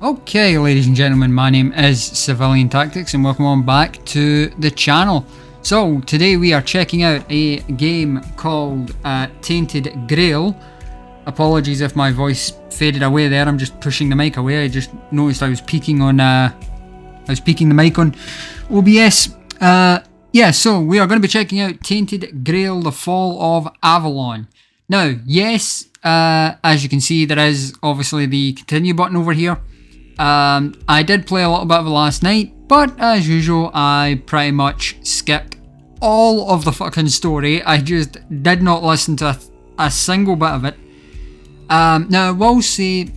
Okay, ladies and gentlemen, my name is Civilian Tactics and welcome on back to the channel. So, today we are checking out a game called Tainted Grail. Apologies if my voice faded away there, I'm just pushing the mic away. I just noticed I was peaking on, the mic on OBS. Yeah, so we are going to be checking out Tainted Grail, The Fall of Avalon. Now, yes, as you can see, there is obviously the continue button over here. I did play a little bit of it last night, but as usual, I pretty much skipped all of the fucking story. I just did not listen to a single bit of it. Now, I will say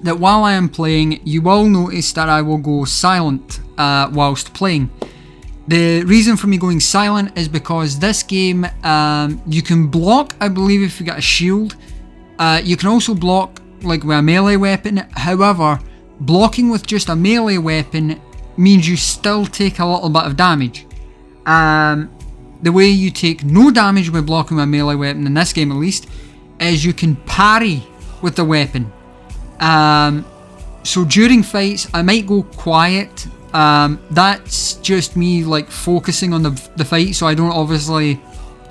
that while I am playing, you will notice that I will go silent whilst playing. The reason for me going silent is because this game, you can block, I believe, if you got a shield. You can also block like with a melee weapon. However, blocking with just a melee weapon means you still take a little bit of damage. The way you take no damage by blocking with a melee weapon, in this game at least, is you can parry with the weapon. So during fights, I might go quiet. That's just me like focusing on the fight, so I don't obviously,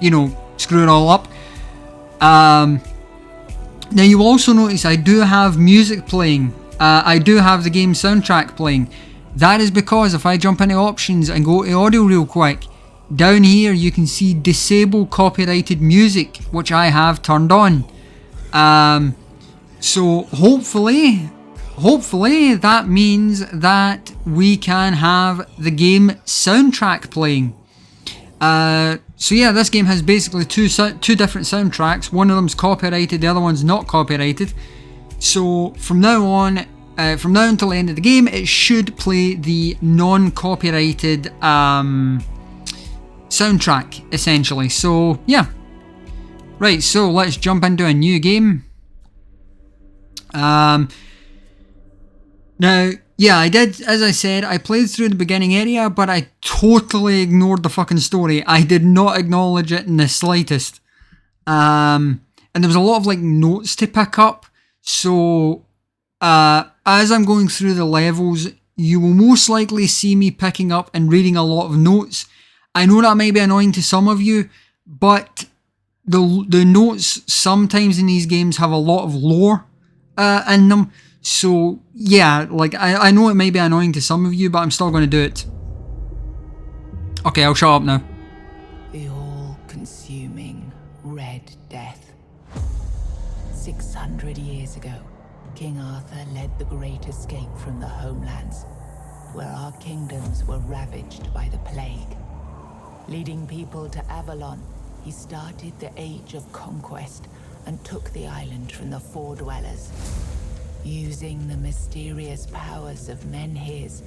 you know, screw it all up. Now you will also notice I do have music playing. I do have the game soundtrack playing. That is because if I jump into options and go to audio real quick, down here you can see disable copyrighted music, which I have turned on. So hopefully that means that we can have the game soundtrack playing. So yeah, this game has basically two different soundtracks. One of them's copyrighted, the other one's not copyrighted. So from now on, from now until the end of the game, it should play the non-copyrighted soundtrack, essentially. So yeah. Right, so let's jump into a new game. Now, yeah, I did, as I said, I played through the beginning area, but I totally ignored the fucking story. I did not acknowledge it in the slightest. And there was a lot of, like, notes to pick up. So, as I'm going through the levels, you will most likely see me picking up and reading a lot of notes. I know that may be annoying to some of you, but the notes sometimes in these games have a lot of lore in them. So, yeah, like, I know it may be annoying to some of you, but I'm still going to do it. Okay, I'll shut up now. The all-consuming Red Death. 600 years ago, King Arthur led the Great Escape from the homelands, where our kingdoms were ravaged by the plague. Leading people to Avalon, he started the Age of Conquest and took the island from the Four Dwellers. Using the mysterious powers of Menhirs,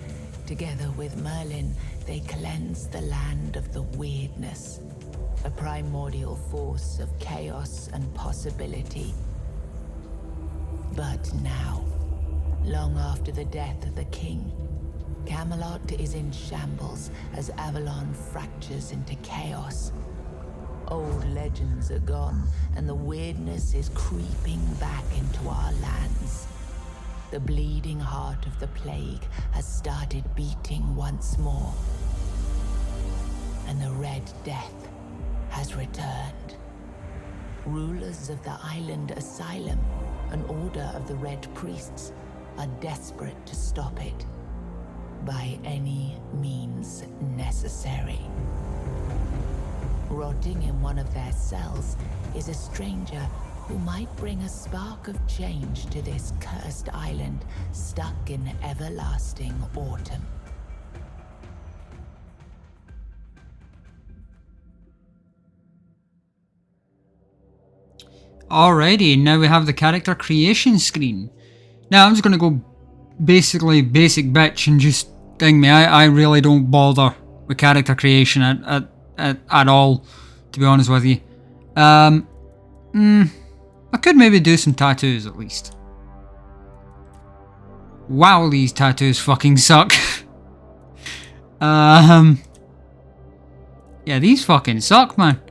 together with Merlin, they cleansed the land of the weirdness, a primordial force of chaos and possibility. But now, long after the death of the king, Camelot is in shambles as Avalon fractures into chaos. Old legends are gone, and the weirdness is creeping back into our lands. The bleeding heart of the plague has started beating once more, and the Red Death has returned. Rulers of the island asylum, an order of the Red Priests, are desperate to stop it by any means necessary. Rotting in one of their cells is a stranger who might bring a spark of change to this cursed island stuck in everlasting autumn. Alrighty, now we have the character creation screen. Now I'm just going to go basically basic bitch and just ding me. I really don't bother with character creation at all, to be honest with you. I could maybe do some tattoos at least. Wow, these tattoos fucking suck. Yeah, these fucking suck, man.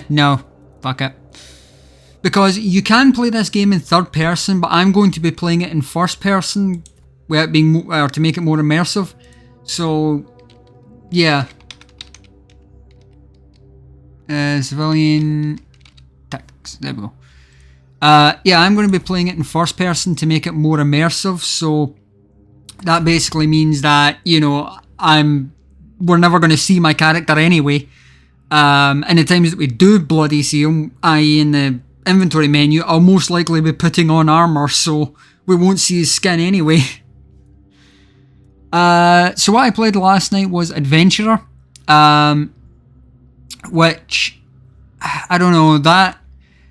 No. Fuck it. Because you can play this game in third person, but I'm going to be playing it in first person, where it being, or to make it more immersive. So, yeah. Civilian tactics. There we go. Yeah, I'm going to be playing it in first person to make it more immersive. So that basically means that, you know, we're never going to see my character anyway. And the times that we do bloody see him, i.e. in the inventory menu, I'll most likely be putting on armor, so we won't see his skin anyway. So what I played last night was Adventurer, which, I don't know, that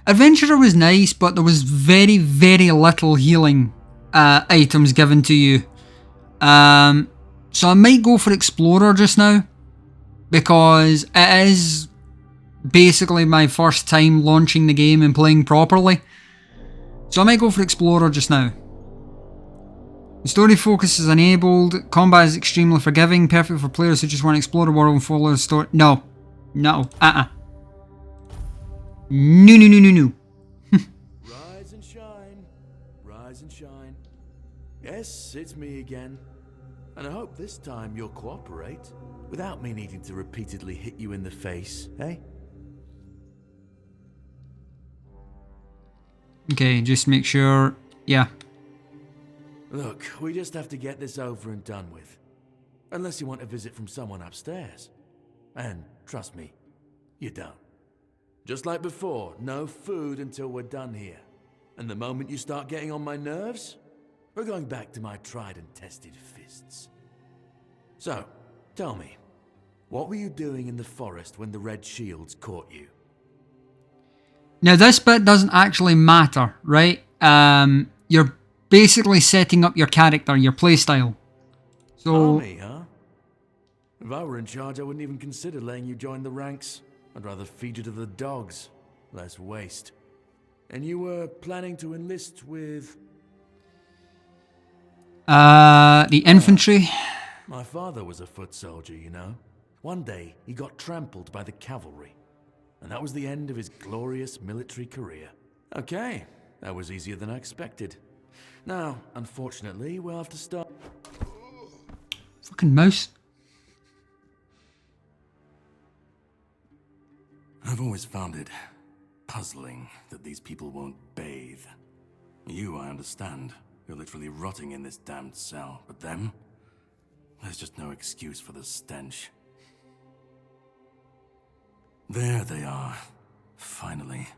Adventurer was nice, but there was very, very little healing items given to you. So I might go for Explorer just now, because it is basically my first time launching the game and playing properly. So I might go for Explorer just now. The story focus is enabled. Combat is extremely forgiving, perfect for players who just want to explore the world and follow the story. No. No. No, no, no, no, no. Rise and shine. Rise and shine. Yes, it's me again. And I hope this time you'll cooperate, without me needing to repeatedly hit you in the face, eh? Okay, just make sure... Yeah. Look, we just have to get this over and done with. Unless you want a visit from someone upstairs. And trust me, you don't. Just like before, no food until we're done here. And the moment you start getting on my nerves, we're going back to my tried and tested fists. So, tell me, what were you doing in the forest when the Red Shields caught you? Now this bit doesn't actually matter, right? You're basically setting up your character, your playstyle. So... Army, huh? If I were in charge, I wouldn't even consider letting you join the ranks. I'd rather feed you to the dogs. Less waste. And you were planning to enlist with... the infantry. My father was a foot soldier, you know. One day, he got trampled by the cavalry. And that was the end of his glorious military career. Okay, that was easier than I expected. Now, unfortunately, we'll have to start... Fucking mouse. I've always found it puzzling that these people won't bathe. You, I understand. You're literally rotting in this damned cell. But them? There's just no excuse for the stench. There they are. Finally.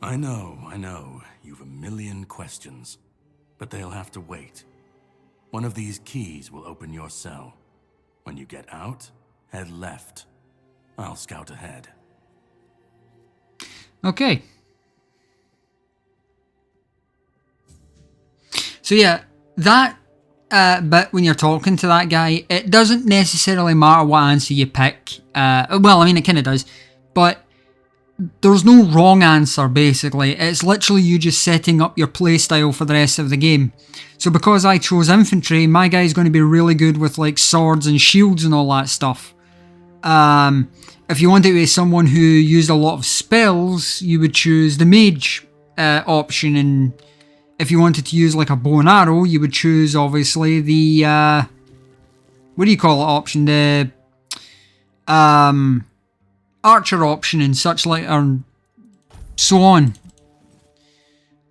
I know. You've a million questions. But they'll have to wait. One of these keys will open your cell. When you get out, head left. I'll scout ahead. Okay. So yeah, that bit when you're talking to that guy, it doesn't necessarily matter what answer you pick. Well, I mean, it kind of does. But there's no wrong answer, basically. It's literally you just setting up your playstyle for the rest of the game. So because I chose infantry, my guy's going to be really good with like swords and shields and all that stuff. If you wanted to be someone who used a lot of spells, you would choose the mage option, and if you wanted to use like a bow and arrow, you would choose obviously the what do you call it option, the archer option and such like, or so on.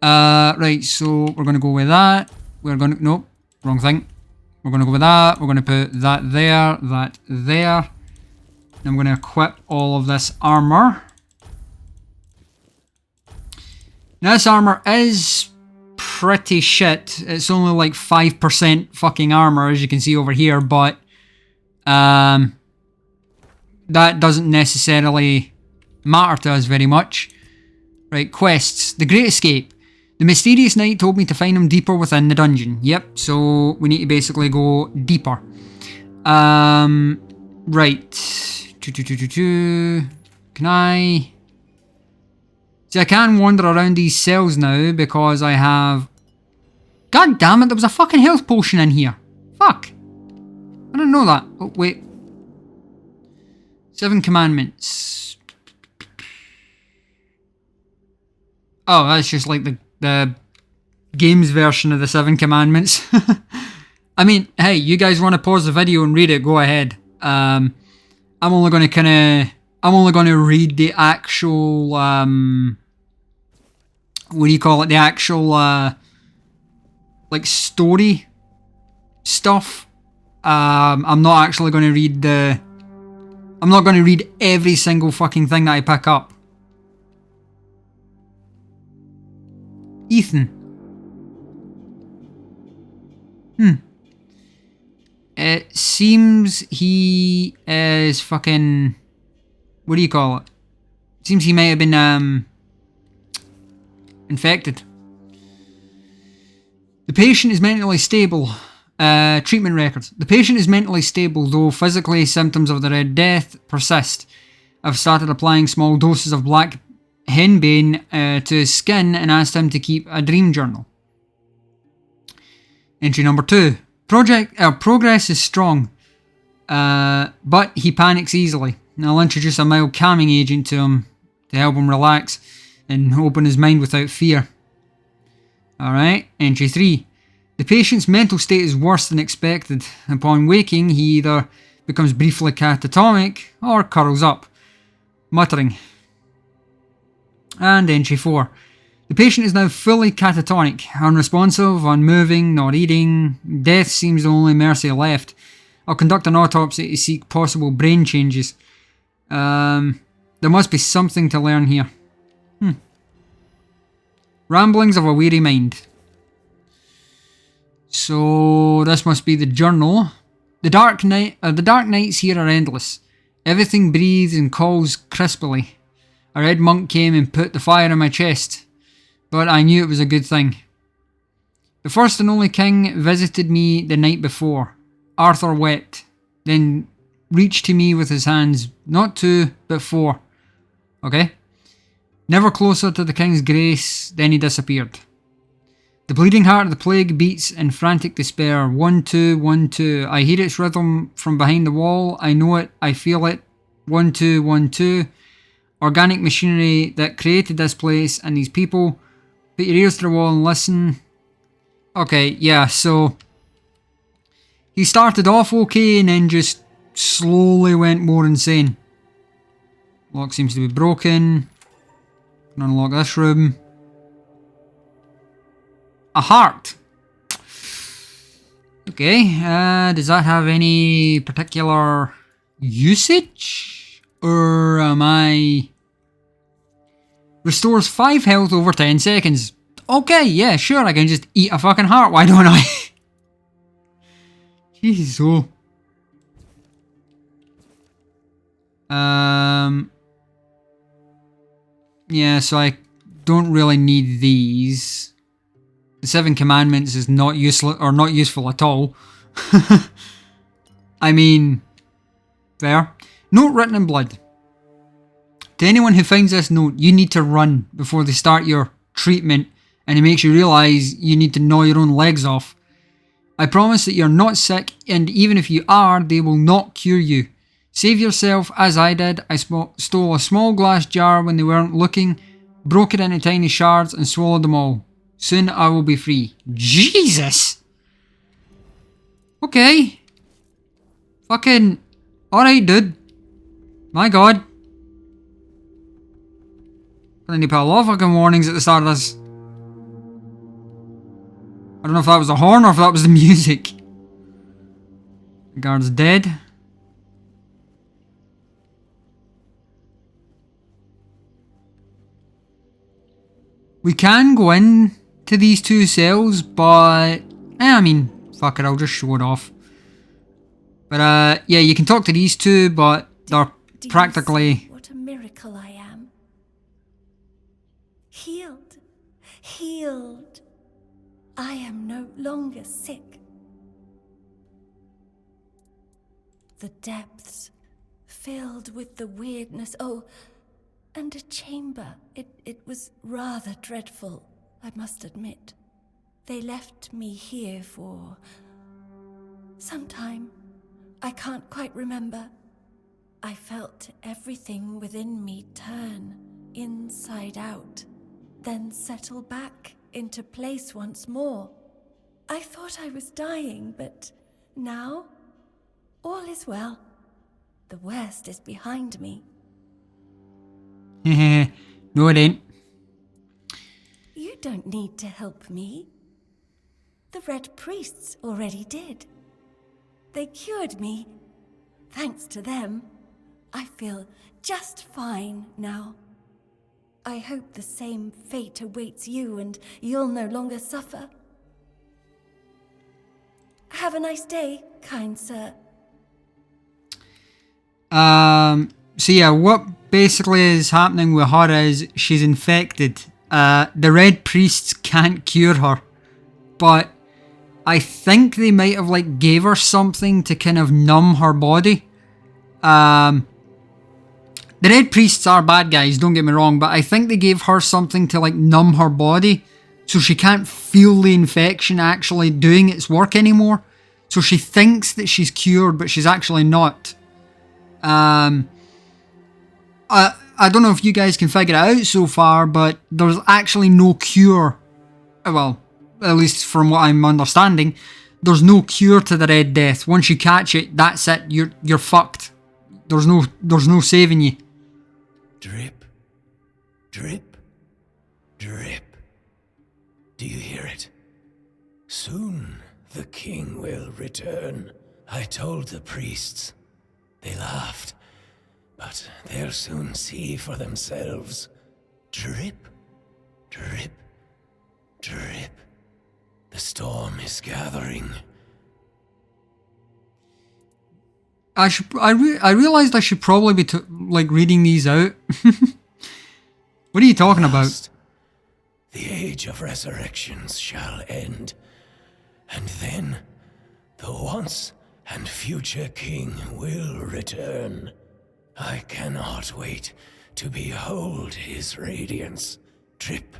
Right, so we're gonna go with that. Nope, wrong thing. We're gonna go with that. We're gonna put that there, that there. I'm going to equip all of this armor. Now this armor is pretty shit. It's only like 5% fucking armor, as you can see over here, but that doesn't necessarily matter to us very much. Right, quests. The Great Escape. The mysterious knight told me to find him deeper within the dungeon. Yep, so we need to basically go deeper. Right. Can I... See, I can wander around these cells now because I have... God damn it, there was a fucking health potion in here. Fuck. I didn't know that. Oh, wait. Seven Commandments. Oh, that's just like the games version of the Seven Commandments. I mean, hey, you guys want to pause the video and read it, go ahead. I'm only going to read the actual, what do you call it? The actual, like, story stuff. I'm not actually going to read I'm not going to read every single fucking thing that I pick up. Ethan. It seems he is fucking... What do you call it? Seems he might have been, infected. The patient is mentally stable. Treatment records. The patient is mentally stable, though physically symptoms of the Red Death persist. I've started applying small doses of black henbane to his skin and asked him to keep a dream journal. Entry number 2. Progress is strong, but he panics easily. I'll introduce a mild calming agent to him to help him relax and open his mind without fear. Alright, entry 3. The patient's mental state is worse than expected. Upon waking, he either becomes briefly catatonic or curls up, muttering. And entry 4. The patient is now fully catatonic, unresponsive, unmoving, not eating. Death seems the only mercy left. I'll conduct an autopsy to seek possible brain changes. There must be something to learn here. Ramblings of a weary mind. So this must be the journal. The dark nights here are endless. Everything breathes and calls crisply. A red monk came and put the fire in my chest, but I knew it was a good thing. The first and only king visited me the night before. Arthur wept, then reached to me with his hands, not 2, but 4. Okay? Never closer to the king's grace, then he disappeared. The bleeding heart of the plague beats in frantic despair. 1, 2, 1, 2. I hear its rhythm from behind the wall. I know it. I feel it. 1, 2, 1, 2. Organic machinery that created this place and these people. Put your ears to the wall and listen. Okay, yeah, so he started off okay and then just slowly went more insane. Lock seems to be broken. Can unlock this room. A heart. Okay, does that have any particular usage? Or am I... Restores 5 health over 10 seconds. Okay, yeah, sure, I can just eat a fucking heart, why don't I? Jeez, oh. Yeah, so I don't really need these. The 7 Commandments is not useful at all. I mean, fair. Note written in blood. To anyone who finds this note, you need to run before they start your treatment, and it makes you realise you need to gnaw your own legs off. I promise that you're not sick, and even if you are, they will not cure you. Save yourself as I did. I stole a small glass jar when they weren't looking, broke it into tiny shards, and swallowed them all. Soon I will be free. Jesus! Okay. Fucking... Alright, dude. My god. I need to put a lot of fucking warnings at the start of this. I don't know if that was a horn or if that was the music. The guard's dead. We can go in to these 2 cells, but... I mean, fuck it, I'll just show it off. But, yeah, you can talk to these 2, but they're practically... What a miracle I am. Healed. Healed. I am no longer sick. The depths filled with the weirdness. Oh, and a chamber. It was rather dreadful, I must admit. They left me here for some time. I can't quite remember. I felt everything within me turn inside out, then settle back into place once more. I thought I was dying, but now all is well. The worst is behind me. No, it ain't. You don't need to help me. The Red Priests already did. They cured me. Thanks to them, I feel just fine now. I hope the same fate awaits you and you'll no longer suffer. Have a nice day, kind sir. So yeah, what basically is happening with her is she's infected. The Red Priests can't cure her, but I think they might have like gave her something to kind of numb her body. The Red Priests are bad guys, don't get me wrong, but I think they gave her something to like numb her body so she can't feel the infection actually doing its work anymore. So she thinks that she's cured, but she's actually not. I don't know if you guys can figure it out so far, but there's actually no cure. Well, at least from what I'm understanding, there's no cure to the Red Death. Once you catch it, that's it. You're fucked. There's no saving you. Drip, drip, drip. Do you hear it? Soon the king will return. I told the priests. They laughed, but they'll soon see for themselves. Drip, drip, drip. The storm is gathering. I realized I should probably be like reading these out. What are you talking about? The age of resurrections shall end, and then the once and future king will return. I cannot wait to behold his radiance, drip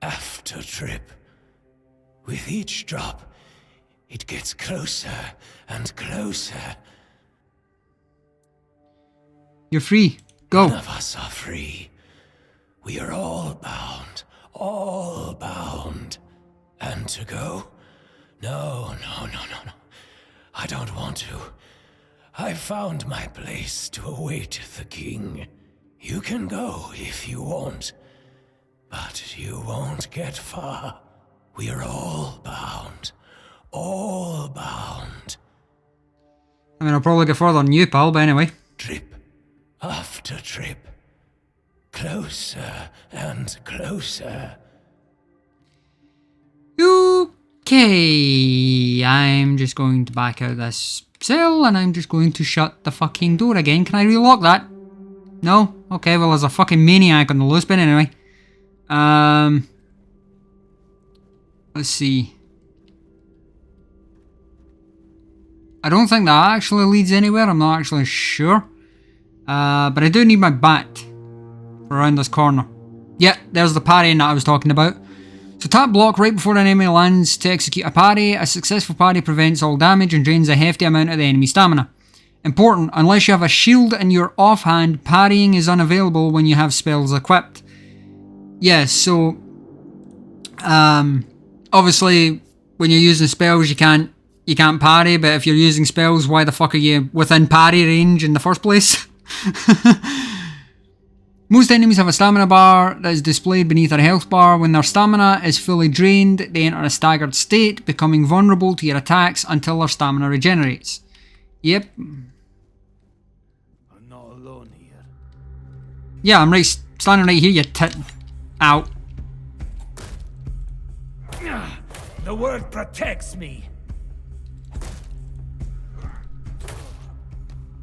after drip. With each drop, it gets closer and closer. You're free. Go. None of us are free. We are all bound. All bound. And to go? No. I don't want to. I've found my place to await the king. You can go if you want, but you won't get far. We are all bound. All bound. I mean, I'll probably get further than you, pal, but anyway. Trip after trip. Closer and closer. Okay, I'm just going to back out this cell and I'm just going to shut the fucking door again. Can I relock that? No? Okay, well there's a fucking maniac on the loose, but anyway. Let's see. I don't think that actually leads anywhere, I'm not actually sure. But I do need my bat for around this corner. Yeah, there's the parry that I was talking about. So tap block right before an enemy lands to execute a parry. A successful parry prevents all damage and drains a hefty amount of the enemy stamina. Important, unless you have a shield in your offhand, parrying is unavailable when you have spells equipped. Yes, so obviously when you're using spells you can't parry, but if you're using spells, why the fuck are you within parry range in the first place? Most enemies have a stamina bar that is displayed beneath their health bar. When their stamina is fully drained, they enter a staggered state, becoming vulnerable to your attacks until their stamina regenerates. Yep. I'm not alone here. Yeah, I'm standing right here, you tit. Ow. The word protects me.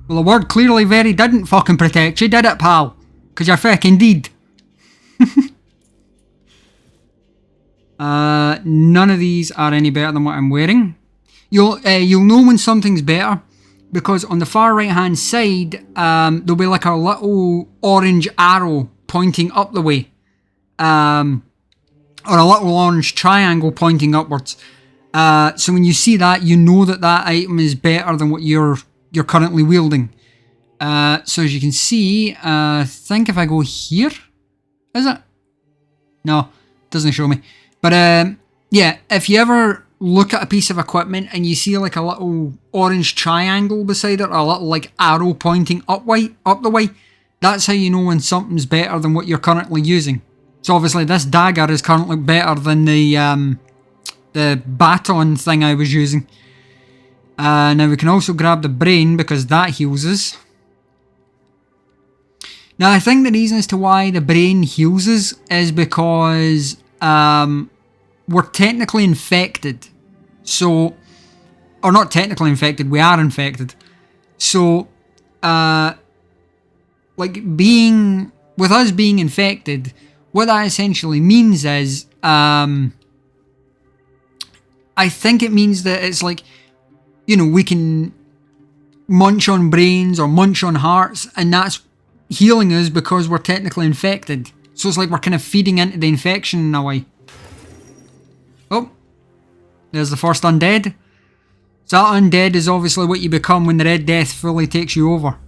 Well, the word clearly very didn't fucking protect you, did it, pal? Because you fucking did. None of these are any better than what I'm wearing. You'll know when something's better because on the far right hand side there'll be like a little orange arrow pointing up the way, or a little orange triangle pointing upwards. So when you see that, you know that that item is better than what you're currently wielding. So as you can see, I think if I go here, is it? No, doesn't show me. But yeah, if you ever look at a piece of equipment and you see like a little orange triangle beside it, or a little like arrow pointing up the way, that's how you know when something's better than what you're currently using. So obviously this dagger is currently better than the baton thing I was using. Now we can also grab the brain because that heals us. Now I think the reason as to why the brain heals us is because we're technically infected. So, or not technically infected, we are infected. So, like with us being infected, what that essentially means is, I think it means that it's like, you know, we can munch on brains or munch on hearts, and that's healing us because we're technically infected. So it's like we're kind of feeding into the infection in a way. Oh, there's the first undead. So that undead is obviously what you become when the Red Death fully takes you over.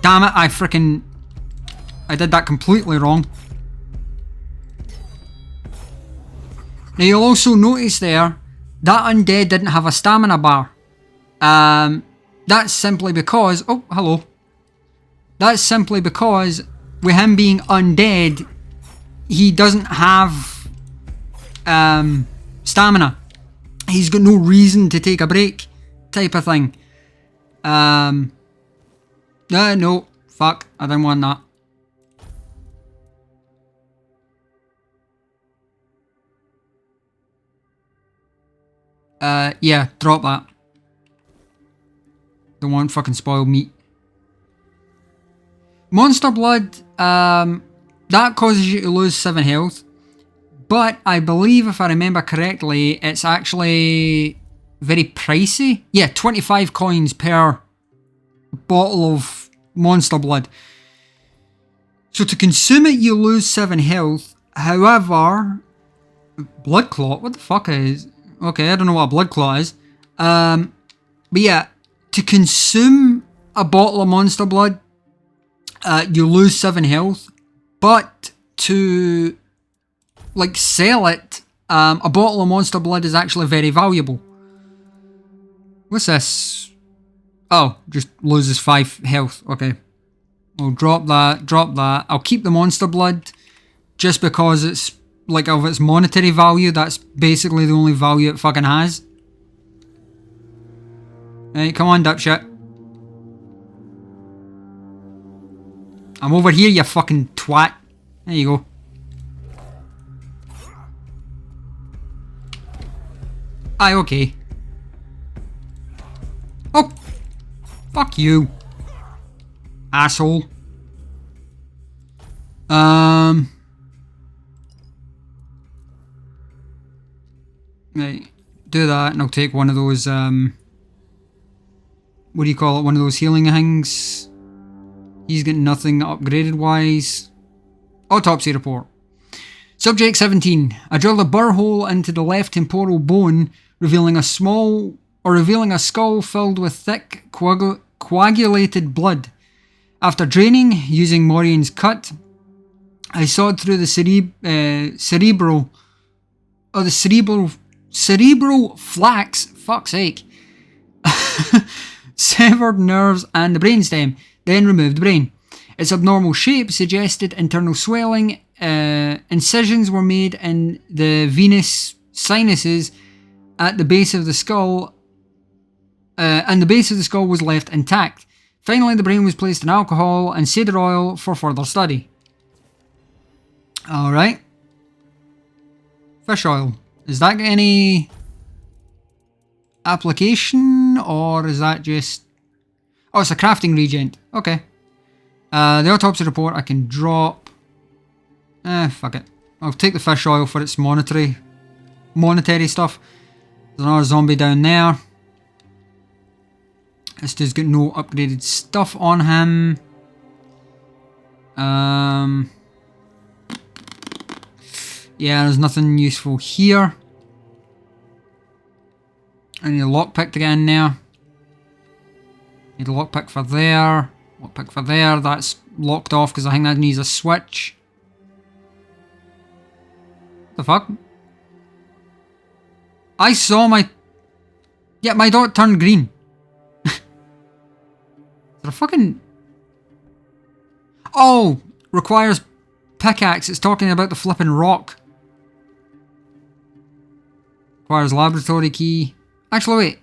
Damn it, I did that completely wrong. Now you'll also notice there, that undead didn't have a stamina bar. That's simply because, oh, hello. That's simply because with him being undead, he doesn't have stamina. He's got no reason to take a break, type of thing. No, fuck, I didn't want that. Yeah, drop that. Don't want fucking spoiled meat. Monster blood, that causes you to lose 7 health. But I believe, if I remember correctly, it's actually very pricey. Yeah, 25 coins per bottle of monster blood. So to consume it, you lose 7 health. However, blood clot, what the fuck is... Okay, I don't know what a blood clot is. But yeah, to consume a bottle of monster blood, you lose 7 health. But to like sell it, a bottle of monster blood is actually very valuable. What's this? Oh, just loses 5 health. Okay. I'll drop that. I'll keep the monster blood just because it's like of its monetary value. That's basically the only value it fucking has. Hey, come on, dipshit. I'm over here, you fucking twat. There you go. Aye, okay. Oh! Fuck you. Asshole. Right. Do that and I'll take one of those, what do you call it? One of those healing things. He's got nothing upgraded wise. Autopsy report. Subject 17. I drilled a burr-hole into the left temporal bone, revealing a skull filled with thick, coagulated blood. After draining, using Morian's cut, I sawed through the cerebral flax, fuck's sake, severed nerves and the brainstem, then removed the brain. Its abnormal shape suggested internal swelling. Incisions were made in the venous sinuses at the base of the skull, and the base of the skull was left intact. Finally, the brain was placed in alcohol and cedar oil for further study. Alright. Fish oil. Is that got any application, or is that just... Oh, it's a crafting regent. Okay. The autopsy report I can drop. Fuck it. I'll take the fish oil for its monetary stuff. There's another zombie down there. This dude's got no upgraded stuff on him. Yeah, there's nothing useful here. I need a lockpick to get in there. Need a lockpick for there. Lockpick for there. That's locked off because I think that needs a switch. The fuck? I saw my... Yeah, my dot turned green. Is there a fucking... Oh! Requires pickaxe. It's talking about the flipping rock. Requires laboratory key. Actually, wait.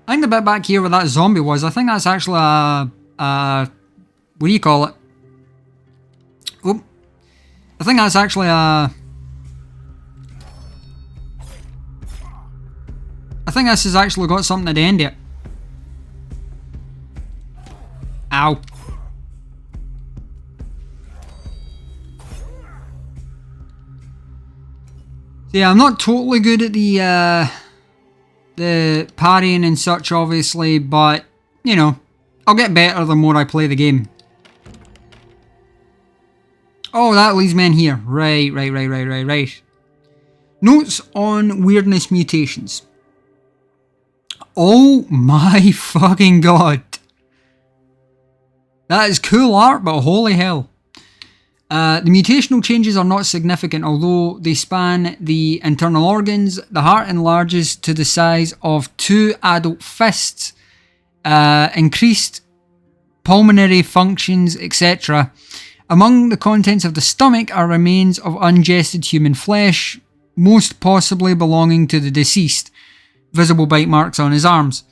I think the bit back here where that zombie was, I think that's actually a what do you call it? Oop. I think that's actually a... I think this has actually got something at the end of it. Ow. So yeah, I'm not totally good at the parrying and such, obviously, but, you know, I'll get better the more I play the game. Oh, that leads me in here. Right. Notes on weirdness mutations. Oh my fucking god. That is cool art, but holy hell. The mutational changes are not significant, although they span the internal organs. The heart enlarges to the size of 2 adult fists, increased pulmonary functions, etc. Among the contents of the stomach are remains of undigested human flesh, most possibly belonging to the deceased. Visible bite marks on his arms.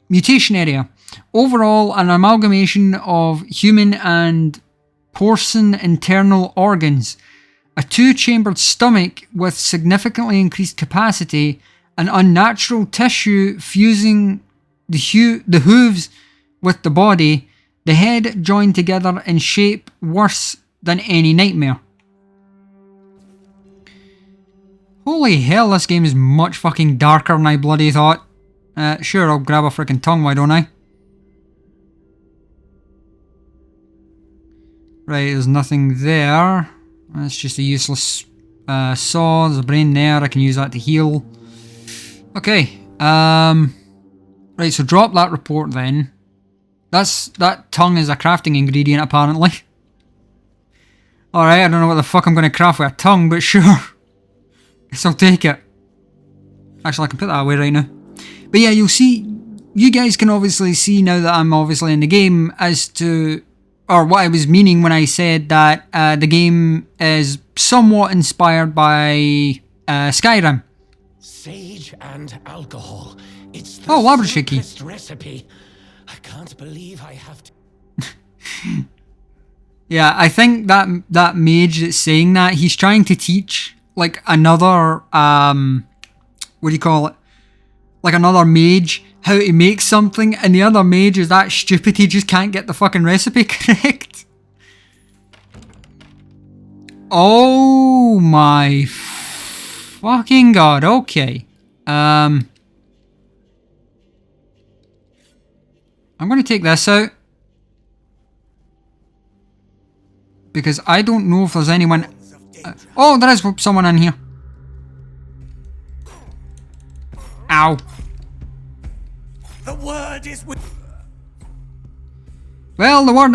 Mutation area. Overall, an amalgamation of human and porcine internal organs, a 2-chambered stomach with significantly increased capacity, an unnatural tissue fusing the hooves with the body, the head joined together in shape worse than any nightmare. Holy hell, this game is much fucking darker than I bloody thought. Sure, I'll grab a freaking tongue, why don't I? Right, there's nothing there. That's just a useless saw. There's a brain there. I can use that to heal. Okay. Right, so drop that report then. That tongue is a crafting ingredient, apparently. Alright, I don't know what the fuck I'm going to craft with a tongue, but sure. Guess I'll take it. Actually, I can put that away right now. But yeah, you'll see... You guys can obviously see now that I'm obviously in the game as to... Or what I was meaning when I said that the game is somewhat inspired by Skyrim. Sage and alcohol. It's the laboratory key. simplest recipe. I can't believe I have to. Yeah, I think that mage that's saying that, he's trying to teach like another what do you call it? Like another mage how to make something, and the other mage is that stupid he just can't get the fucking recipe correct. Oh my fucking god, okay. I'm going to take this out. Because I don't know if there's anyone... oh, there is someone in here. Ow. The word is with. Well, the word...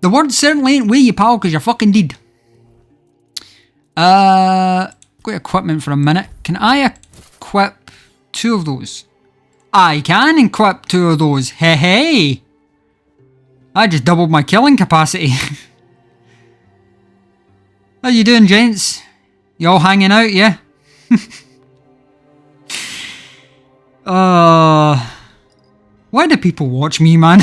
the word certainly ain't with you, pal, because you're fucking dead. Got equipment for a minute. Can I equip 2 of those? I can equip 2 of those. Hey, hey. I just doubled my killing capacity. How you doing, gents? You all hanging out, yeah? Why do people watch me, man?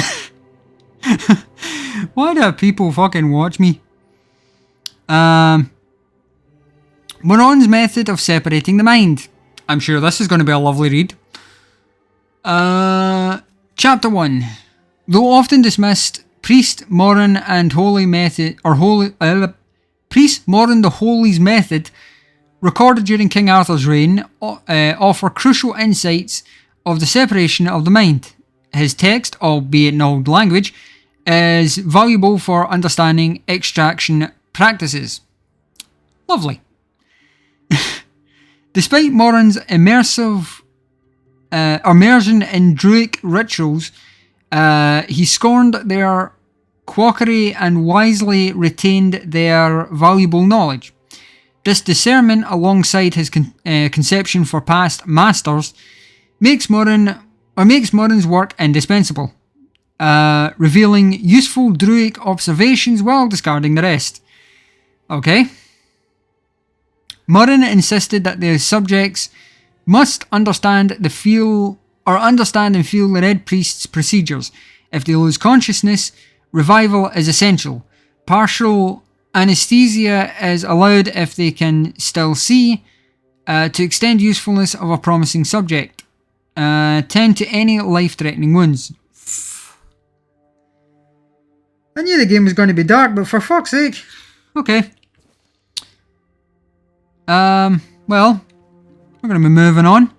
Why do people fucking watch me? Moron's method of separating the mind. I'm sure this is going to be a lovely read. Chapter 1. Though often dismissed, Priest Moron and Holy Method, or Holy, Priest Moron the Holy's method, recorded during King Arthur's reign, offer crucial insights of the separation of the mind. His text, albeit in old language, is valuable for understanding extraction practices. Lovely. Despite Moron's immersive immersion in Druidic rituals, he scorned their quackery and wisely retained their valuable knowledge. This discernment, alongside his conception for past masters, makes Morin's work indispensable, revealing useful Druidic observations while discarding the rest. Okay. Morin insisted that the subjects must understand and feel the Red Priest's procedures. If they lose consciousness, revival is essential. Partial anesthesia is allowed if they can still see, to extend usefulness of a promising subject. Tend to any life-threatening wounds. I knew the game was going to be dark, but for fuck's sake. Okay. Well, we're going to be moving on.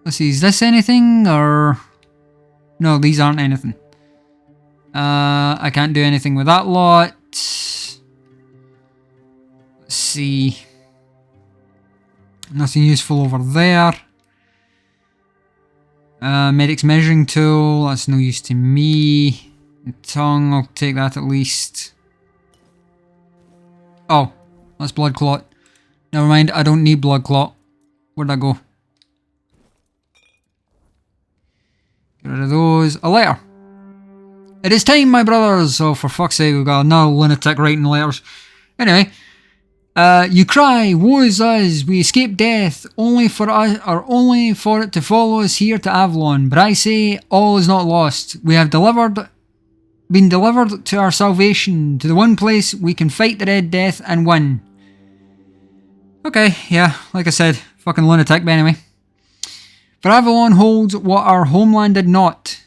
Let's see, is this anything, or... No, these aren't anything. I can't do anything with that lot. Let's see. Nothing useful over there. Medic's measuring tool, that's no use to me. The tongue, I'll take that at least. Oh, that's blood clot. Never mind, I don't need blood clot. Where'd that go? Get rid of those. A letter. It is time, my brothers. Oh, for fuck's sake, we've got another lunatic writing letters. Anyway. You cry, woe is us, we escaped death, only for it to follow us here to Avalon. But I say, all is not lost. We have been delivered to our salvation, to the one place we can fight the Red Death and win. Okay, yeah, like I said, fucking lunatic, but anyway. For Avalon holds what our homeland did not.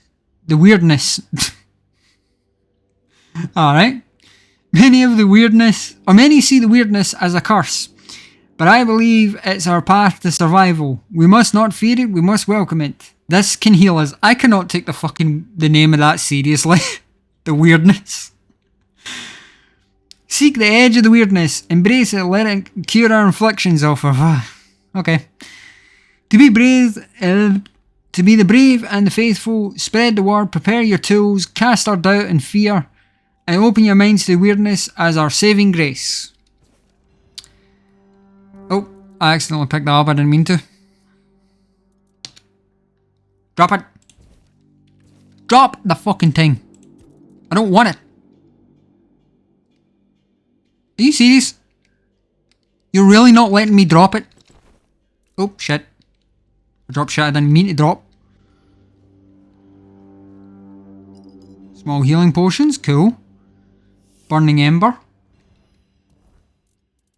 The weirdness. Alright. Many see the weirdness as a curse, but I believe it's our path to survival. We must not fear it, we must welcome it. This can heal us. I cannot take the name of that seriously. The weirdness. Seek the edge of the weirdness, embrace it, let it cure our inflictions of okay. To be the brave and the faithful, spread the word, prepare your tools, cast our doubt and fear, and open your minds to the weirdness as our saving grace. Oh, I accidentally picked that up, I didn't mean to. Drop it. Drop the fucking thing. I don't want it. Are you serious? You're really not letting me drop it? Oh, shit. I dropped shit I didn't mean to drop. Small healing potions, cool. Burning Ember.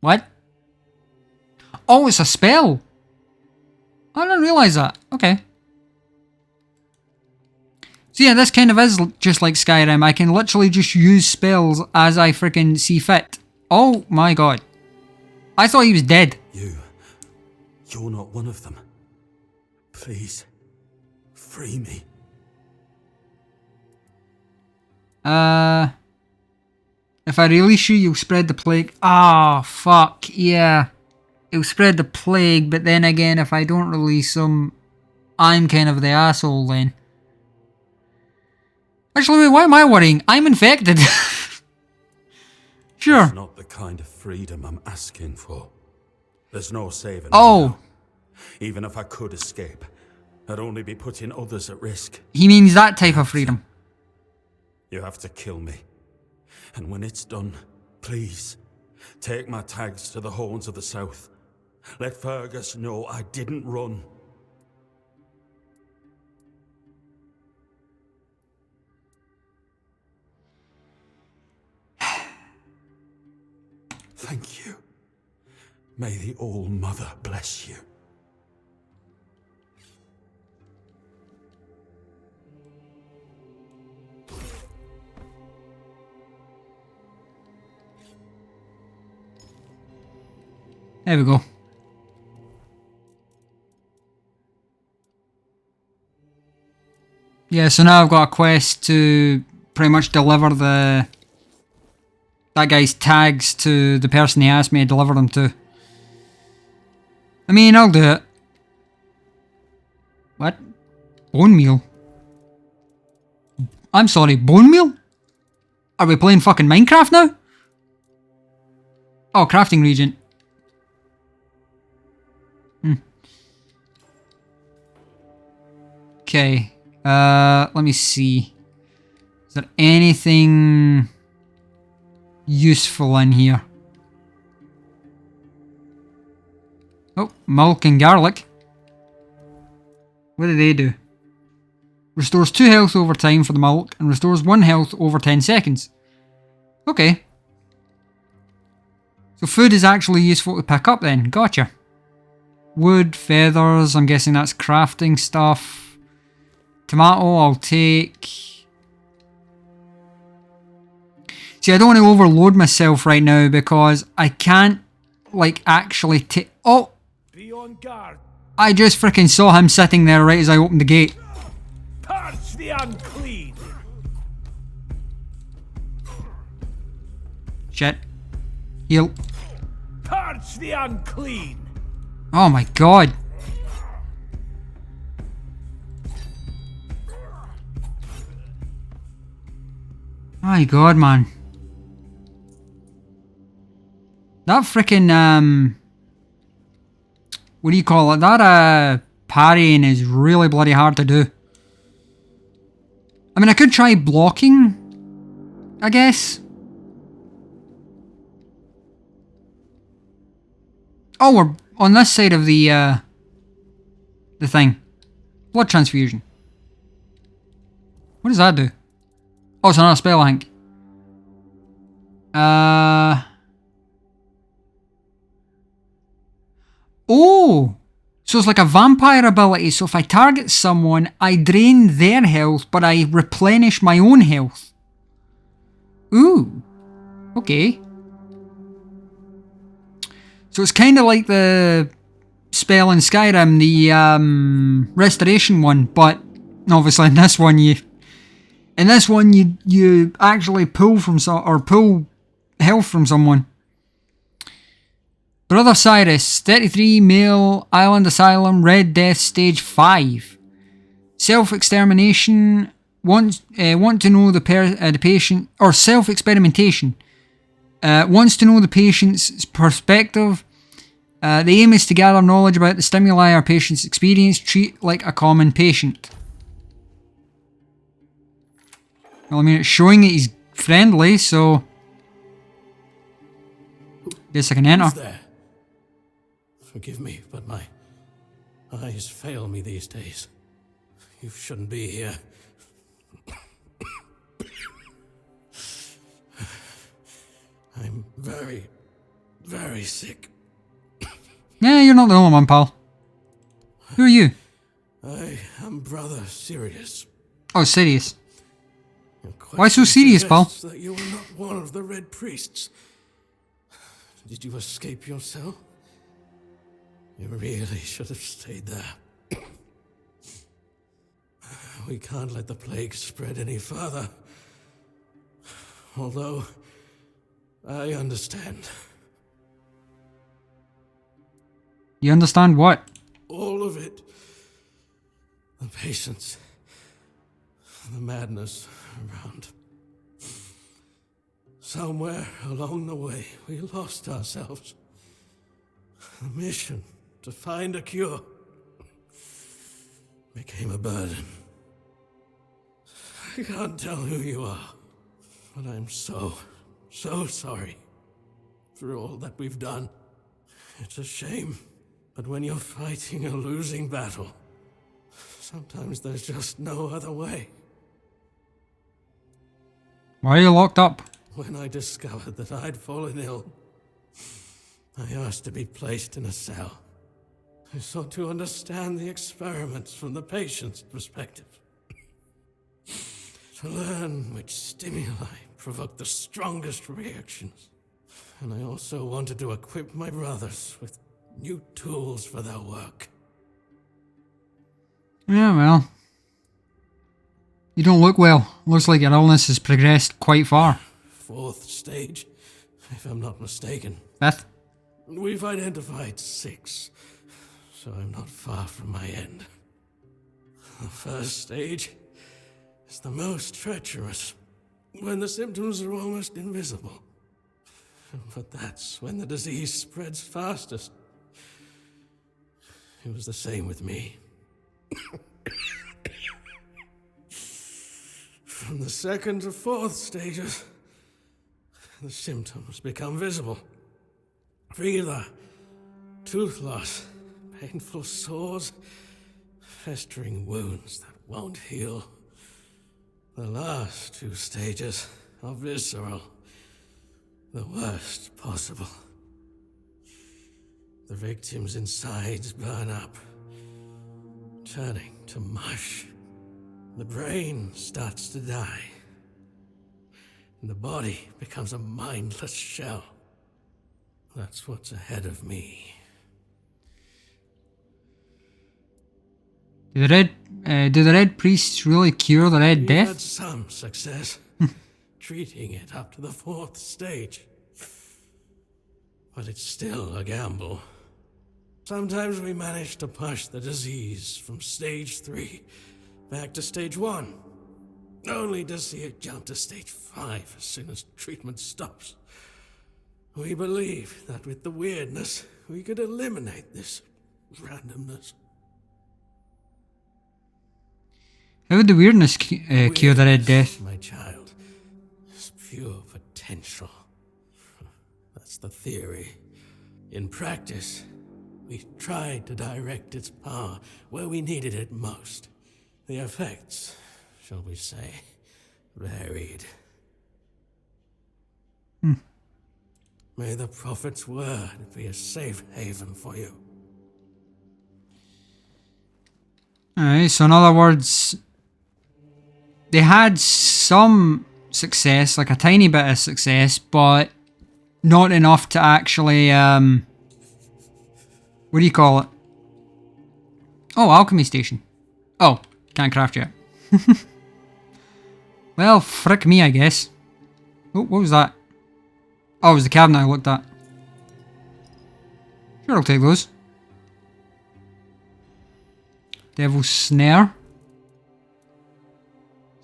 What? Oh, it's a spell. I didn't realise that. Okay. So yeah, this kind of is just like Skyrim. I can literally just use spells as I freaking see fit. Oh my god. I thought he was dead. You're not one of them. Please, free me. If I release you, you'll spread the plague. Ah, fuck, yeah. It'll spread the plague, but then again, if I don't release him, I'm kind of the asshole then. Actually, wait, why am I worrying? I'm infected. Sure. That's not the kind of freedom I'm asking for. There's no saving. Oh. Now. Even if I could escape, I'd only be putting others at risk. He means that type of freedom. You have to kill me. And when it's done, please, take my tags to the Horns of the South. Let Fergus know I didn't run. Thank you. May the All-Mother bless you. There we go. Yeah, so now I've got a quest to pretty much deliver that guy's tags to the person he asked me to deliver them to. I mean, I'll do it. What? Bone meal? I'm sorry, bone meal? Are we playing fucking Minecraft now? Oh, crafting region. Okay. Let me see. Is there anything useful in here? Oh, milk and garlic. What do they do? Restores 2 health over time for the milk and restores 1 health over 10 seconds. Okay. So food is actually useful to pick up then. Gotcha. Wood, feathers, I'm guessing that's crafting stuff. Tomato, I'll take. See, I don't want to overload myself right now because I can't, like, actually take. Oh! Be on guard. I just freaking saw him sitting there right as I opened the gate. Purge the unclean. Shit. Heal. Purge the unclean. Oh my god. My god, man. That freaking, what do you call it? That, parrying is really bloody hard to do. I mean, I could try blocking, I guess. Oh, we're on this side of the thing. Blood transfusion. What does that do? Oh, it's another spell, I think. Oh! So it's like a vampire ability, so if I target someone, I drain their health, but I replenish my own health. Ooh. Okay. So it's kind of like the spell in Skyrim, the restoration one, but obviously in this one you actually pull from pull health from someone. Brother Cyrus, 33, male, Island Asylum, Red Death, Stage 5. Self-extermination, want to know the patient, or self-experimentation. Wants to know the patient's perspective. The aim is to gather knowledge about the stimuli our patients experience, treat like a common patient. Well, I mean, it's showing that he's friendly, so guess I can enter. Who's there? Forgive me, but my eyes fail me these days. You shouldn't be here. I'm very, very sick. Yeah, you're not the only one, pal. Who are you? I am Brother Sirius. Oh, Sirius. Why so serious, pal? That you were not one of the Red Priests. Did you escape yourself? You really should have stayed there. We can't let the plague spread any further. Although, I understand. You understand what? All of it. The patience. The madness around. Somewhere along the way, we lost ourselves. The mission to find a cure became a burden. I can't tell who you are, but I'm so sorry for all that we've done. It's a shame, but when you're fighting a losing battle, sometimes there's just no other way. Why are you locked up? When I discovered that I'd fallen ill, I asked to be placed in a cell. I sought to understand the experiments from the patient's perspective. To learn which stimuli provoke the strongest reactions. And I also wanted to equip my brothers with new tools for their work. Yeah, well. You don't look well. Looks like your illness has progressed quite far. 4th stage, if I'm not mistaken. 5th? We've identified 6, so I'm not far from my end. The first stage is the most treacherous, when the symptoms are almost invisible. But that's when the disease spreads fastest. It was the same with me. From the second to fourth stages, the symptoms become visible. Fever, tooth loss, painful sores, festering wounds that won't heal. The last two stages are visceral, the worst possible. The victim's insides burn up, turning to mush. The brain starts to die, and the body becomes a mindless shell. That's what's ahead of me. Do the red priests really cure the Red We've Death? had some success treating it up to the fourth stage. But it's still a gamble. Sometimes we manage to push the disease from stage 3 back to stage 1, only to see it jump to stage 5 as soon as treatment stops. We believe that with the weirdness, we could eliminate this randomness. How would the weirdness cure the Red Death? My child, is pure potential. That's the theory. In practice, we tried to direct its power where we needed it most. The effects, shall we say, varied. May the Prophet's word be a safe haven for you. Alright, so in other words, they had some success, like a tiny bit of success, but not enough to actually, what do you call it? Oh, alchemy station. Oh, can't craft yet. Well, frick me, I guess. Oh, what was that? Oh, it was the cabinet I looked at. Sure, I'll take those. Devil's Snare.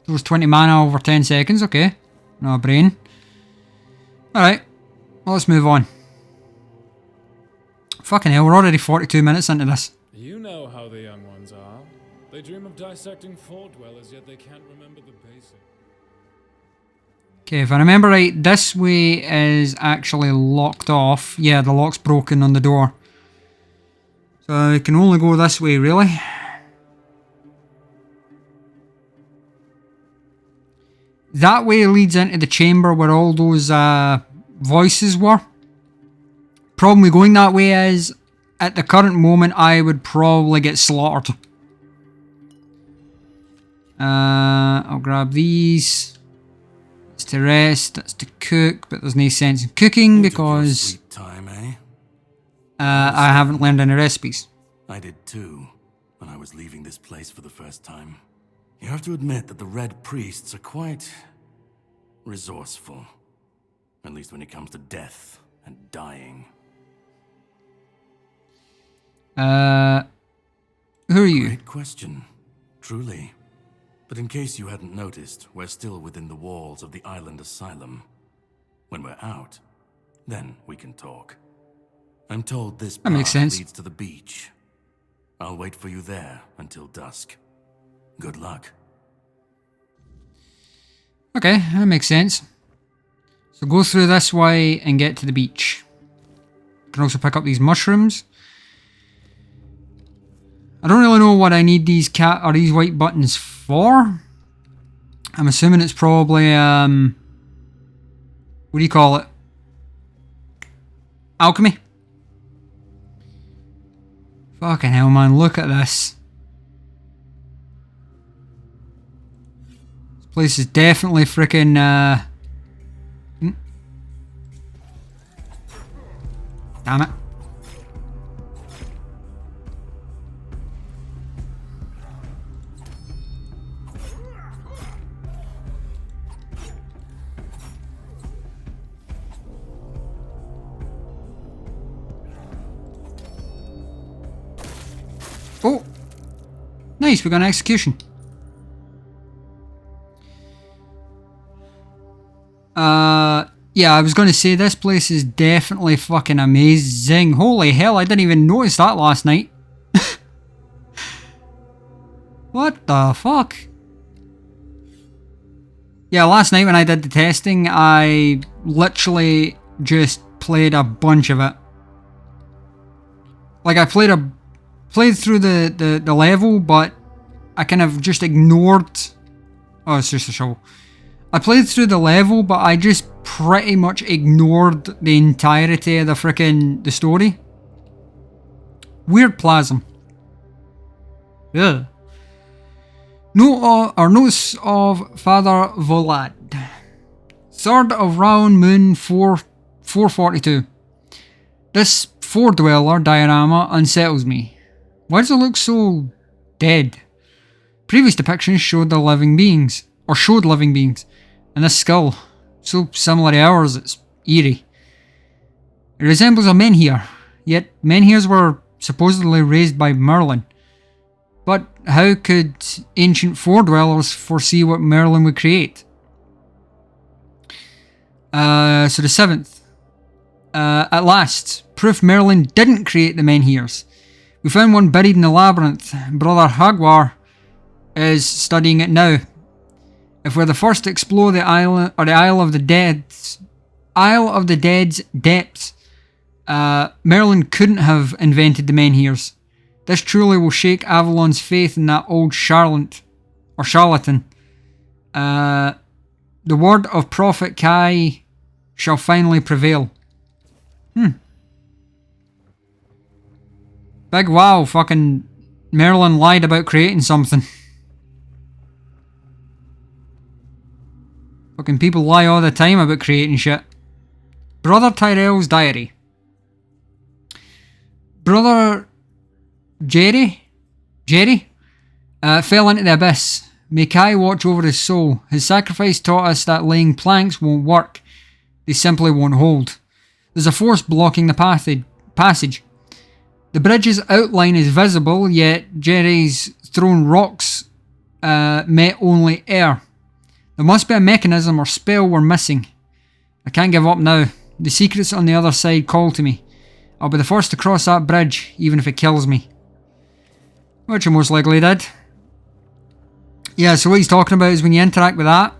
Stores 20 mana over 10 seconds, okay. No brain. Alright, well, let's move on. Fucking hell, we're already 42 minutes into this. You know how the young ones are. They dream of dissecting fort dwellers, yet they can't remember the basics. Okay, if I remember right, this way is actually locked off. Yeah, the lock's broken on the door. So I can only go this way, really. That way leads into the chamber where all those voices were. Problem with going that way is, at the current moment, I would probably get slaughtered. I'll grab these. That's to rest, that's to cook, but there's no sense in cooking because Sleep time, eh? I haven't learned any recipes. I did too, when I was leaving this place for the first time. You have to admit that the Red Priests are quite resourceful. At least when it comes to death and dying. Who are you? Great question, truly. But in case you hadn't noticed, we're still within the walls of the island asylum. When we're out, then we can talk. I'm told this That makes path sense. leads to the beach. I'll wait for you there until dusk. Good luck. Okay, that makes sense. So go through this way and get to the beach. You can also pick up these mushrooms. I don't really know what I need these these white buttons for. I'm assuming it's probably what do you call it? Alchemy. Fucking hell, man, look at this. This place is definitely freaking Damn it. nice, we got an execution. Yeah, I was going to say this place is definitely fucking amazing. Holy hell, I didn't even notice that last night. What the fuck? Yeah, last night when I did the testing, I literally just played a bunch of it. Like I played through the level, but I kind of just ignored. Oh, it's just a shovel. I played through the level, but I just pretty much ignored the entirety of the story. Weird plasm. Yeah. Notes of Father Volad. 3rd of round moon 442. This four-dweller diorama unsettles me. Why does it look so dead? Previous depictions showed living beings, and this skull, so similar to ours, it's eerie. It resembles a menhir, yet menhirs were supposedly raised by Merlin. But how could ancient four-dwellers foresee what Merlin would create? So the 7th. At last, proof Merlin didn't create the menhirs. We found one buried in the labyrinth. Brother Hagwar is studying it now. If we're the first to explore the island or the Isle of the Dead's depths, Merlin couldn't have invented the menhirs. This truly will shake Avalon's faith in that old charlatan. The word of Prophet Kai shall finally prevail. Big wow, fucking Merlin lied about creating something. Fucking people lie all the time about creating shit. Brother Tyrell's diary. Brother Jerry fell into the abyss. May Kai watch over his soul. His sacrifice taught us that laying planks won't work. They simply won't hold. There's a force blocking the passage. The bridge's outline is visible, yet Jerry's thrown rocks met only air. There must be a mechanism or spell we're missing. I can't give up now. The secrets on the other side call to me. I'll be the first to cross that bridge, even if it kills me. Which I most likely did. Yeah, so what he's talking about is when you interact with that,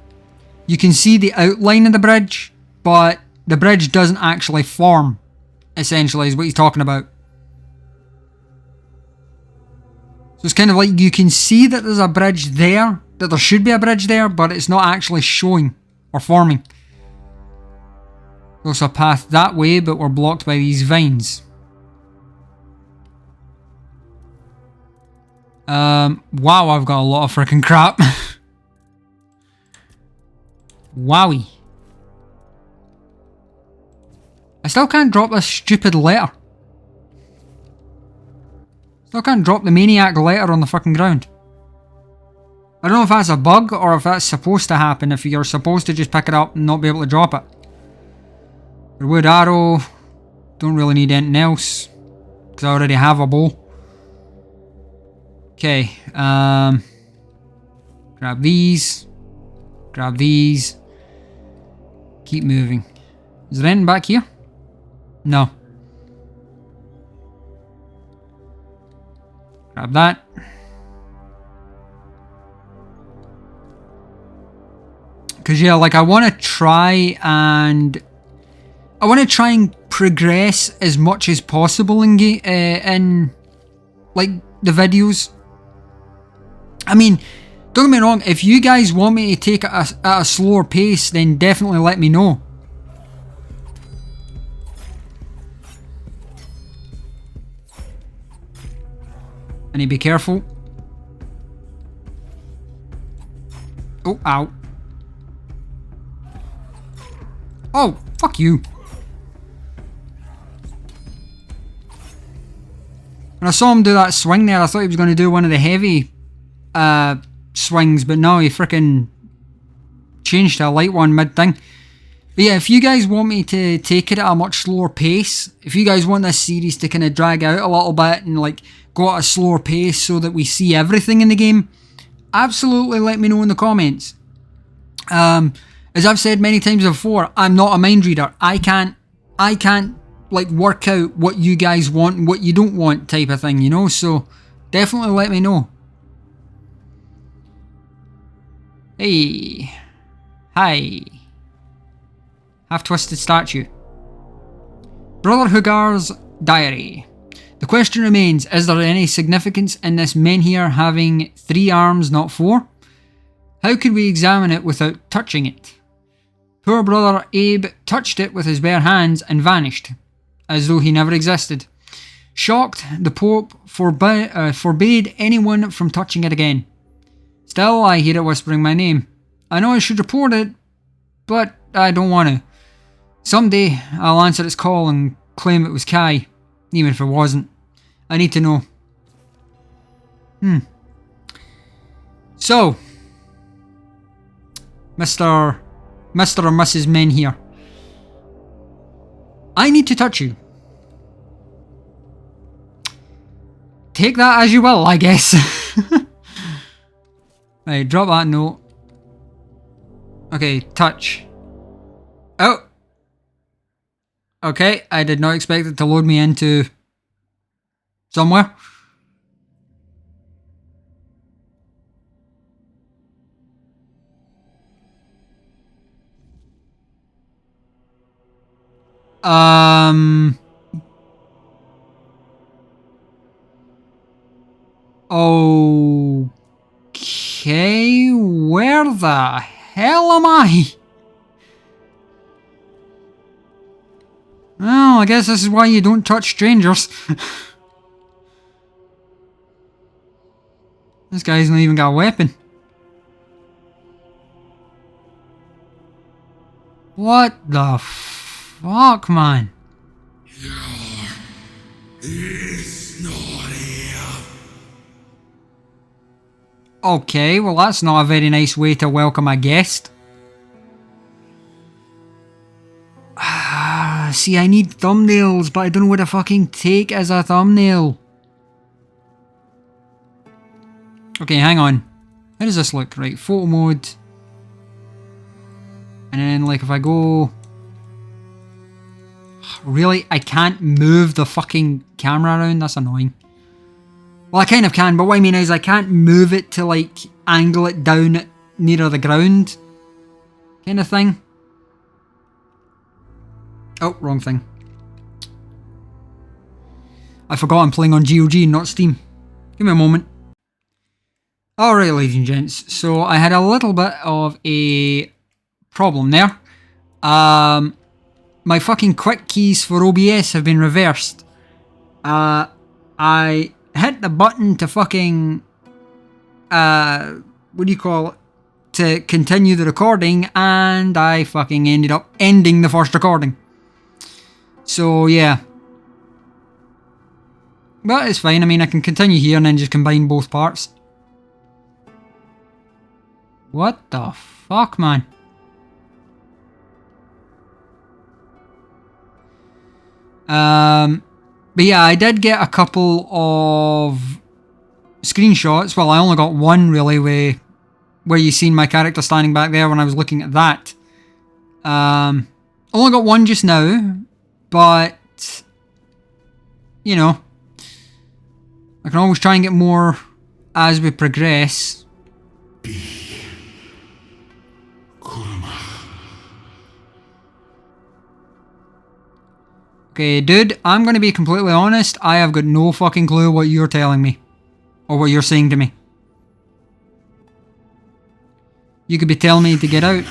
you can see the outline of the bridge, but the bridge doesn't actually form, essentially, is what he's talking about. So it's kind of like you can see that there's a bridge there, that there should be a bridge there, but it's not actually showing or forming. There's also a path that way, but we're blocked by these vines. Wow, I've got a lot of freaking crap. Wowie. I still can't drop this stupid letter. Still can't drop the maniac letter on the fucking ground. I don't know if that's a bug or if that's supposed to happen, if you're supposed to just pick it up and not be able to drop it. The wood arrow. Don't really need anything else, because I already have a bow. Okay, grab these. Grab these. Keep moving. Is there anything back here? No. Grab that. Because yeah, like I want to try and progress as much as possible in like the videos. I mean, don't get me wrong, if you guys want me to take it at a slower pace, then definitely let me know. I need to be careful. Oh, ow. Oh, fuck you. When I saw him do that swing there, I thought he was going to do one of the heavy swings, but no, he freaking changed to a light one mid-thing. But yeah, if you guys want me to take it at a much slower pace, if you guys want this series to kind of drag out a little bit and like go at a slower pace so that we see everything in the game, absolutely let me know in the comments. As I've said many times before, I'm not a mind reader. I can't like work out what you guys want and what you don't want type of thing, you know, so definitely let me know. Hey. Hi. Half-twisted statue. Brother Hugar's diary. The question remains, is there any significance in this menhir having 3 arms, not 4? How could we examine it without touching it? Poor brother Abe touched it with his bare hands and vanished, as though he never existed. Shocked, the Pope forbade anyone from touching it again. Still, I hear it whispering my name. I know I should report it, but I don't want to. Someday, I'll answer its call and claim it was Kai, even if it wasn't. I need to know. So, Mr. or Mrs. Menhir, I need to touch you. Take that as you will, I guess. Right, drop that note. Okay, touch. Oh! Okay, I did not expect it to load me into somewhere. Okay, where the hell am I? Well, I guess this is why you don't touch strangers. This guy's not even got a weapon. What the fuck, man? It's not here. Okay, well that's not a very nice way to welcome a guest. See, I need thumbnails, but I don't know what to fucking take as a thumbnail. Okay, hang on. How does this look? Right, photo mode. And then, like, if I go... Really? I can't move the fucking camera around? That's annoying. Well, I kind of can, but what I mean is I can't move it to, like, angle it down nearer the ground. Kind of thing. Oh, wrong thing. I forgot I'm playing on GOG, not Steam. Give me a moment. Alright, ladies and gents. So, I had a little bit of a problem there. My fucking quick keys for OBS have been reversed. I hit the button to fucking... what do you call it? To continue the recording, and I fucking ended up ending the first recording. So, yeah. But it's fine. I mean, I can continue here and then just combine both parts. What the fuck, man? But yeah, I did get a couple of screenshots. Well, I only got one, really, where you seen my character standing back there when I was looking at that. Only got one just now. But, you know, I can always try and get more as we progress. Okay, dude, I'm going to be completely honest. I have got no fucking clue what you're telling me. Or what you're saying to me. You could be telling me to get out.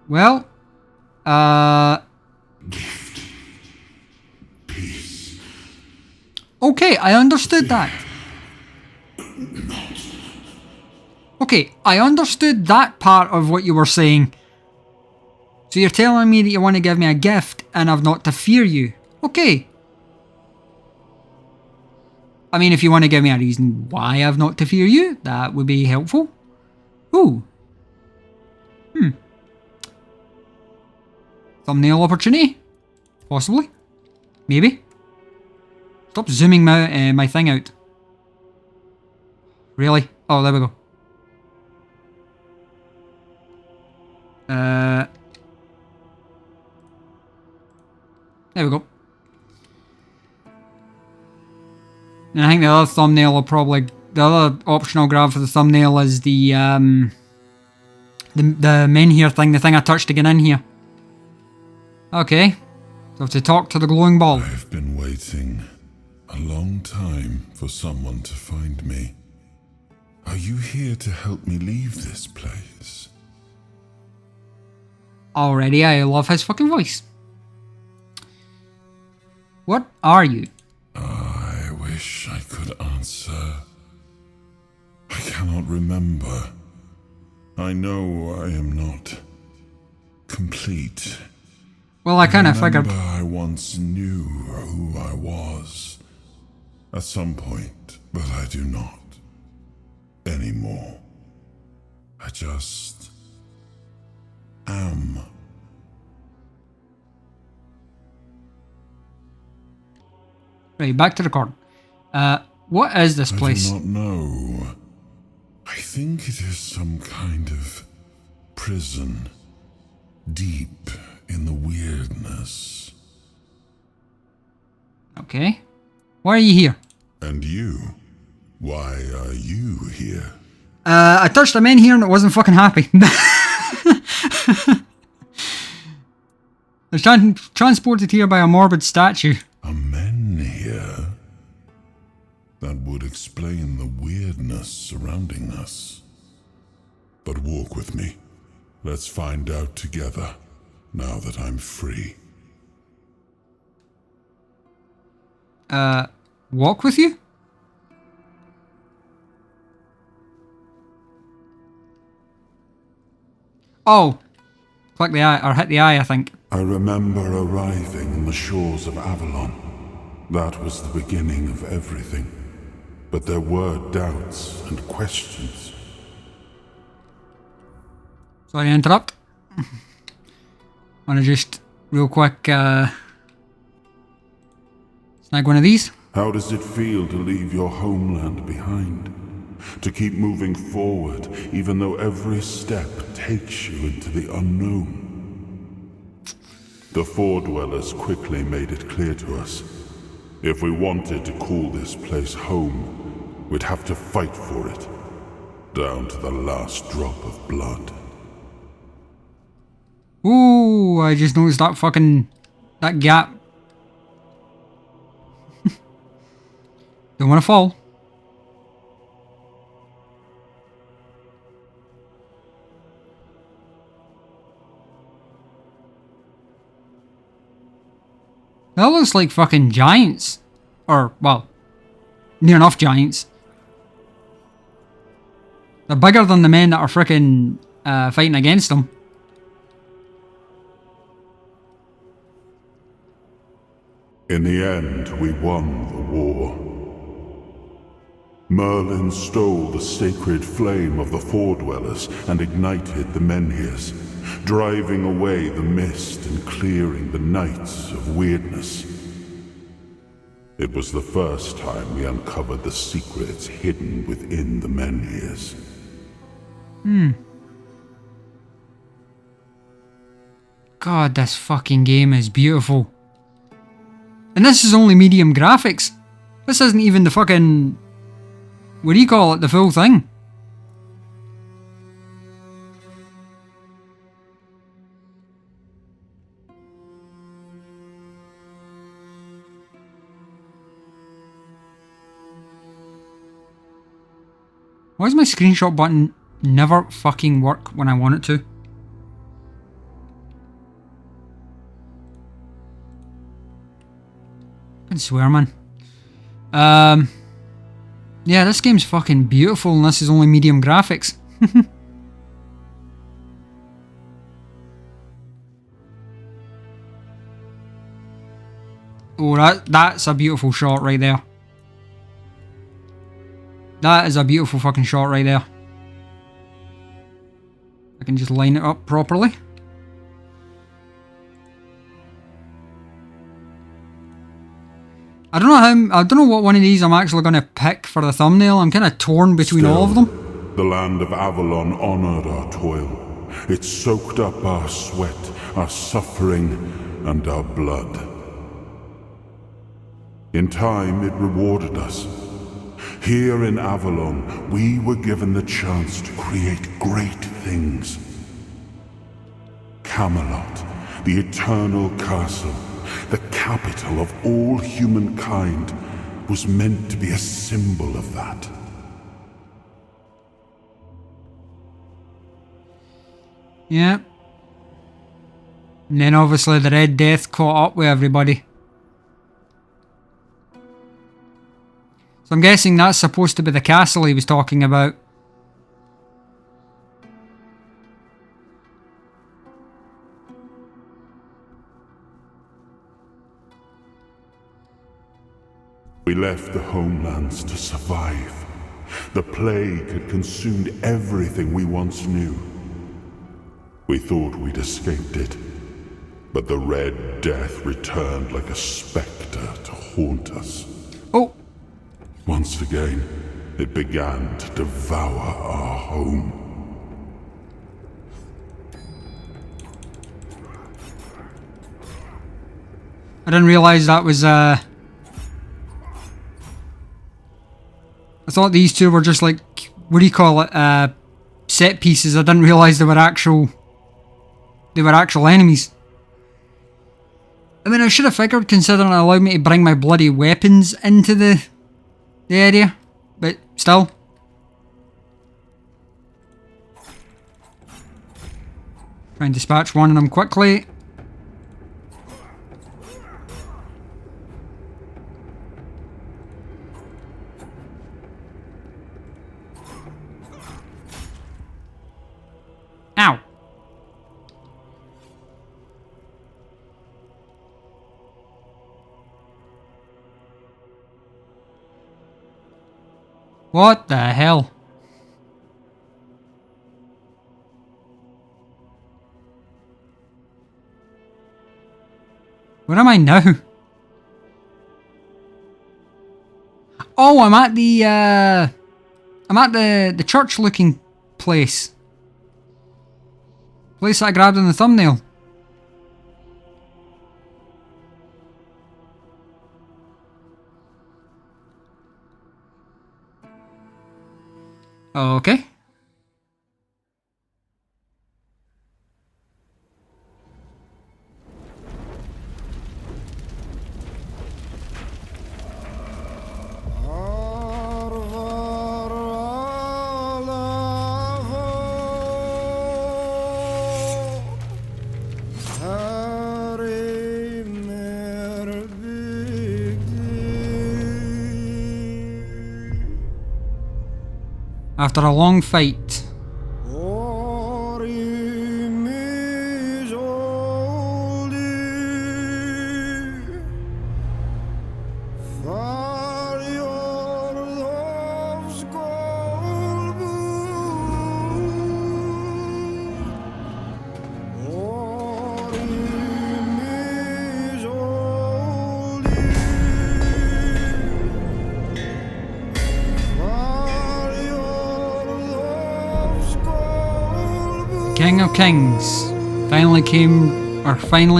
Well, okay, I understood that. Okay, I understood that part of what you were saying. So you're telling me that you want to give me a gift and I've not to fear you. Okay. I mean, if you want to give me a reason why I've not to fear you, that would be helpful. Ooh. Thumbnail opportunity? Possibly. Maybe. Stop zooming my thing out. Really? Oh, there we go. There we go. And I think the other thumbnail will probably... The other option I'll grab for the thumbnail is the men here thing, the thing I touched to get in here. Okay. So I have to talk to the glowing ball. I've been waiting a long time for someone to find me. Are you here to help me leave this place? Already, I love his fucking voice. What are you? I wish I could answer. I cannot remember. I know I am not complete. Well, I kind of figured. I once knew who I was at some point, but I do not anymore. I just am. Right, back to the recording. What is this place? I do not know. I think it is some kind of prison, deep in the weirdness. Okay. Why are you here? And you? Why are you here? I touched a man here and it wasn't fucking happy. I was transported here by a morbid statue. A men here? That would explain the weirdness surrounding us. But walk with me. Let's find out together, now that I'm free. Walk with you? Oh. Click the eye, or hit the eye, I think. I remember arriving on the shores of Avalon. That was the beginning of everything. But there were doubts and questions. Sorry to interrupt. Wanna just, real quick, snag one of these? How does it feel to leave your homeland behind? To keep moving forward, even though every step takes you into the unknown? The Four Dwellers quickly made it clear to us. If we wanted to call this place home, we'd have to fight for it, down to the last drop of blood. Ooh, I just noticed that gap. Don't want to fall. That looks like fucking giants. Or, well, near enough giants. They're bigger than the men that are frickin' fighting against them. In the end, we won the war. Merlin stole the sacred flame of the Four Dwellers and ignited the Menhirs, driving away the mist and clearing the nights of weirdness. It was the first time we uncovered the secrets hidden within the Menhirs. God, this fucking game is beautiful. And this is only medium graphics. This isn't even the fucking... What do you call it? The full thing. Why does my screenshot button never fucking work when I want it to? I swear, man. Yeah, this game's fucking beautiful and this is only medium graphics. Oh, that's a beautiful shot right there. That is a beautiful fucking shot right there. I can just line it up properly. I don't know what one of these I'm actually going to pick for the thumbnail. I'm kind of torn between all of them. The land of Avalon honored our toil. It soaked up our sweat, our suffering, and our blood. In time, it rewarded us. Here in Avalon, we were given the chance to create great things. Camelot, the eternal castle, the capital of all humankind, was meant to be a symbol of that. Yeah. And then obviously the Red Death caught up with everybody. So I'm guessing that's supposed to be the castle he was talking about. We left the homelands to survive. The plague had consumed everything we once knew. We thought we'd escaped it, but the Red Death returned like a spectre to haunt us. Oh! Once again, it began to devour our home. I didn't realise that was, I thought these two were just like, what do you call it, set pieces. I didn't realise they were actual enemies. I mean, I should have figured, considering it allowed me to bring my bloody weapons into the area, but still. Try and dispatch one of them quickly. Ow. What the hell? Where am I now? Oh, I'm at the church looking place. Place that I grabbed in the thumbnail. Okay. After a long fight. King of Kings finally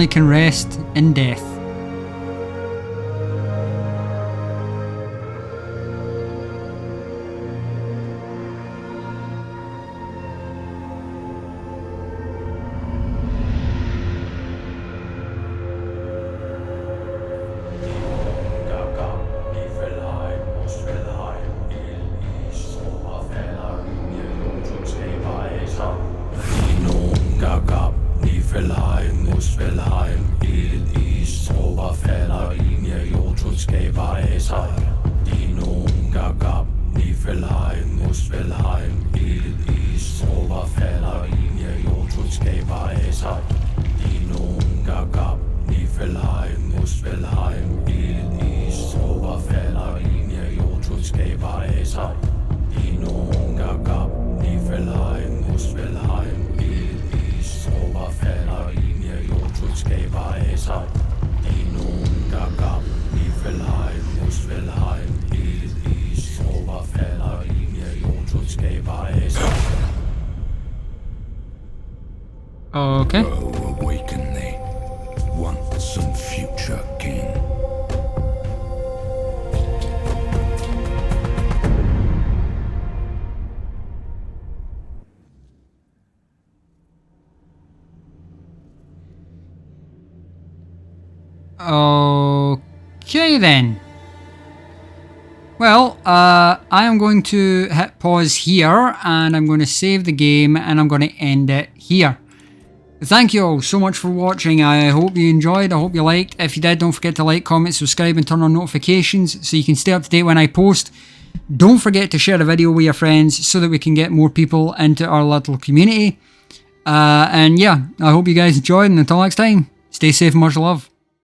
can rest in death. Zeit. Die nun da gab, die Verleih, muss Verleih, ist Oberfeller, ihr Jonschutzgeber ist. Okay. Oh, awaken thee, once and future king. Okay then. Well, I am going to hit pause here and I'm going to save the game and I'm going to end it here. Thank you all so much for watching. I hope you enjoyed. I hope you liked. If you did, don't forget to like, comment, subscribe and turn on notifications so you can stay up to date when I post. Don't forget to share the video with your friends so that we can get more people into our little community. And yeah, I hope you guys enjoyed, and until next time, stay safe and much love.